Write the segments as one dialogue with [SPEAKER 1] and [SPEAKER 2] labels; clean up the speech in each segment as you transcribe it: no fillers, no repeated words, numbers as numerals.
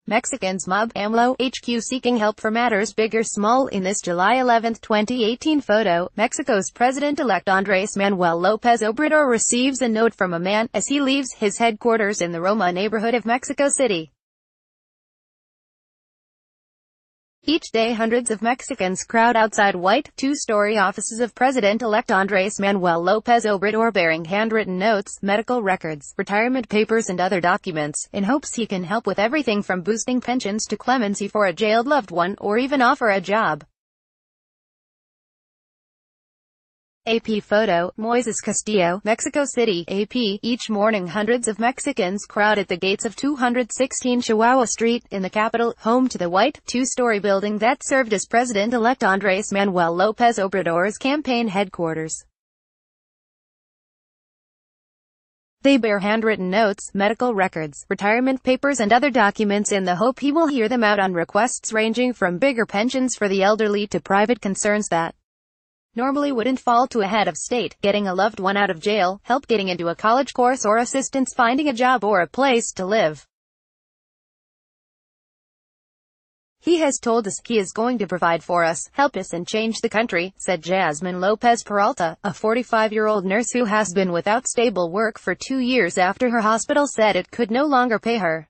[SPEAKER 1] Mexicans mob AMLO HQ seeking help for matters big or small. In this July 11, 2018 photo, Mexico's President-elect Andrés Manuel López Obrador receives a note from a man as he leaves his headquarters in the Roma neighborhood of Mexico City. Each day hundreds of Mexicans crowd outside white, two-story offices of President-elect Andrés Manuel López Obrador bearing handwritten notes, medical records, retirement papers and other documents, in hopes he can help with everything from boosting pensions to clemency for a jailed loved one, or even offer a job. AP photo, Moises Castillo, Mexico City, AP. Each morning hundreds of Mexicans crowd at the gates of 216 Chihuahua Street, in the capital, home to the white, two-story building that served as President-elect Andrés Manuel López Obrador's campaign headquarters. They bear handwritten notes, medical records, retirement papers and other documents in the hope he will hear them out on requests ranging from bigger pensions for the elderly to private concerns that normally wouldn't fall to a head of state, getting a loved one out of jail, help getting into a college course or assistance finding a job or a place to live. He has told us he is going to provide for us, help us and change the country, said Jasmine Lopez Peralta, a 45-year-old nurse who has been without stable work for 2 years after her hospital said it could no longer pay her.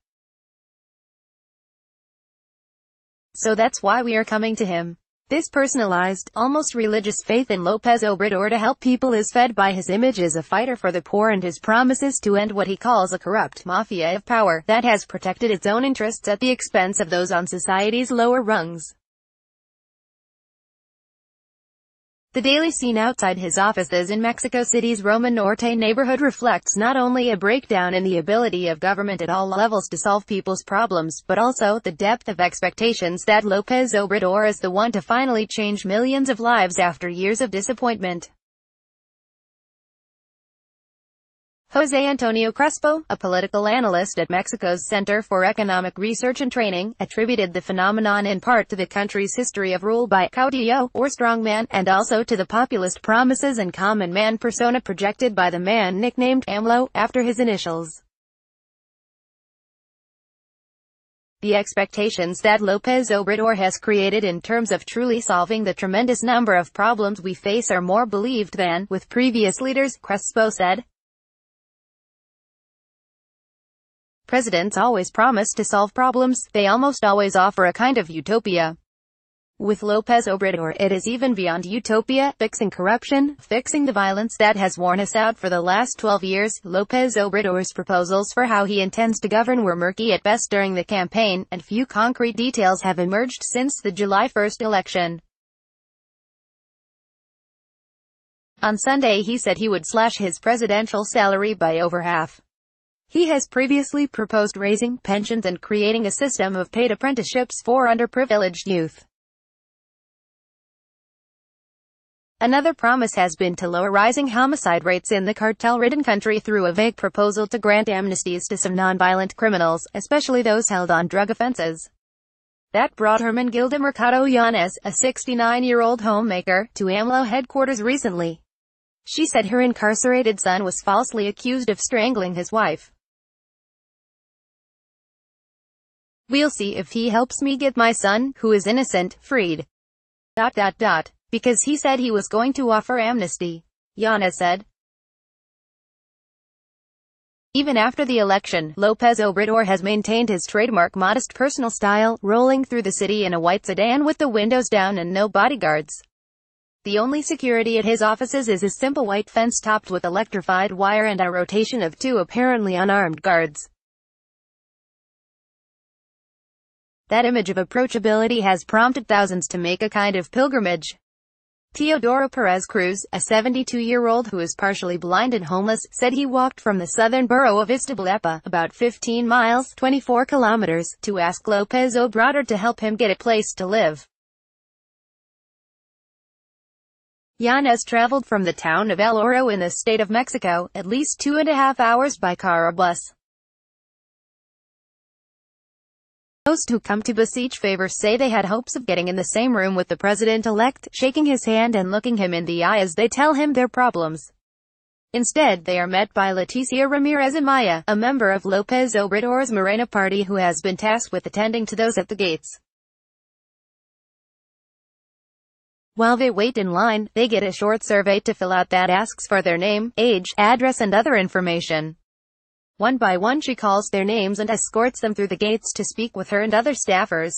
[SPEAKER 1] So that's why we are coming to him. This personalized, almost religious faith in López Obrador to help people is fed by his image as a fighter for the poor and his promises to end what he calls a corrupt mafia of power that has protected its own interests at the expense of those on society's lower rungs. The daily scene outside his offices in Mexico City's Roma Norte neighborhood reflects not only a breakdown in the ability of government at all levels to solve people's problems, but also the depth of expectations that López Obrador is the one to finally change millions of lives after years of disappointment. José Antonio Crespo, a political analyst at Mexico's Center for Economic Research and Training, attributed the phenomenon in part to the country's history of rule by caudillo, or strongman, and also to the populist promises and common man persona projected by the man nicknamed AMLO, after his initials. The expectations that López Obrador has created in terms of truly solving the tremendous number of problems we face are more believed than with previous leaders, Crespo said. Presidents always promise to solve problems, they almost always offer a kind of utopia. With López Obrador, it is even beyond utopia, fixing corruption, fixing the violence that has worn us out for the last 12 years. López Obrador's proposals for how he intends to govern were murky at best during the campaign, and few concrete details have emerged since the July 1 election. On Sunday he said he would slash his presidential salary by over half. He has previously proposed raising pensions and creating a system of paid apprenticeships for underprivileged youth. Another promise has been to lower rising homicide rates in the cartel-ridden country through a vague proposal to grant amnesties to some nonviolent criminals, especially those held on drug offenses. That brought Hermenegilda Mercado Yanez, a 69-year-old homemaker, to AMLO headquarters recently. She said her incarcerated son was falsely accused of strangling his wife. "We'll see if he helps me get my son, who is innocent, freed. Because he said he was going to offer amnesty," Yanez said. Even after the election, López Obrador has maintained his trademark modest personal style, rolling through the city in a white sedan with the windows down and no bodyguards. The only security at his offices is a simple white fence topped with electrified wire and a rotation of 2 apparently unarmed guards. That image of approachability has prompted thousands to make a kind of pilgrimage. Teodoro Perez Cruz, a 72-year-old who is partially blind and homeless, said he walked from the southern borough of Iztapalapa, about 15 miles, 24 kilometers, to ask López Obrador to help him get a place to live. Yanez traveled from the town of El Oro in the state of Mexico, at least 2.5 hours by car or bus. Most who come to beseech favors say they had hopes of getting in the same room with the president-elect, shaking his hand and looking him in the eye as they tell him their problems. Instead, they are met by Leticia Ramirez Amaya, a member of López Obrador's Morena party who has been tasked with attending to those at the gates. While they wait in line, they get a short survey to fill out that asks for their name, age, address and other information. One by one she calls their names and escorts them through the gates to speak with her and other staffers.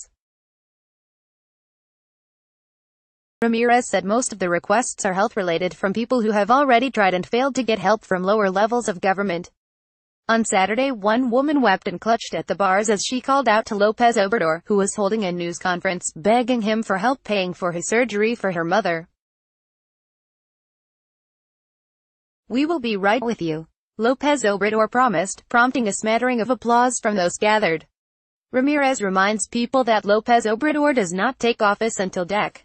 [SPEAKER 1] Ramirez said most of the requests are health-related from people who have already tried and failed to get help from lower levels of government. On Saturday, one woman wept and clutched at the bars as she called out to López Obrador, who was holding a news conference, begging him for help paying for his surgery for her mother. "We will be right with you," López Obrador promised, prompting a smattering of applause from those gathered. Ramirez reminds people that López Obrador does not take office until Dec.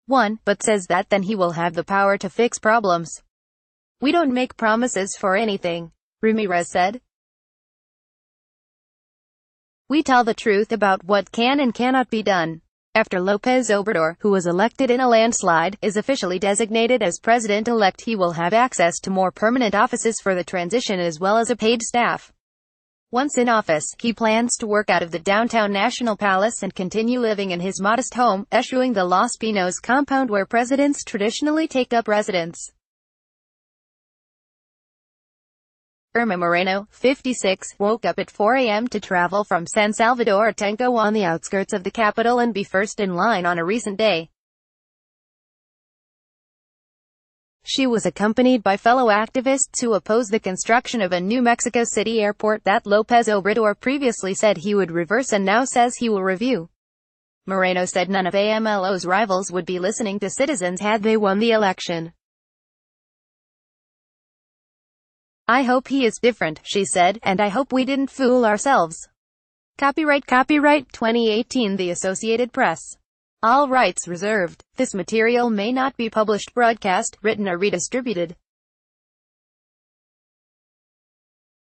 [SPEAKER 1] 1, but says that then he will have the power to fix problems. "We don't make promises for anything," Ramirez said. "We tell the truth about what can and cannot be done." After López Obrador, who was elected in a landslide, is officially designated as president-elect, he will have access to more permanent offices for the transition as well as a paid staff. Once in office, he plans to work out of the downtown National Palace and continue living in his modest home, eschewing the Los Pinos compound where presidents traditionally take up residence. Irma Moreno, 56, woke up at 4 a.m. to travel from San Salvador Atenco on the outskirts of the capital and be first in line on a recent day. She was accompanied by fellow activists who oppose the construction of a new Mexico City airport that López Obrador previously said he would reverse and now says he will review. Moreno said none of AMLO's rivals would be listening to citizens had they won the election. "I hope he is different," she said, "and I hope we didn't fool ourselves." Copyright 2018 The Associated Press. All rights reserved. This material may not be published, broadcast, written or redistributed.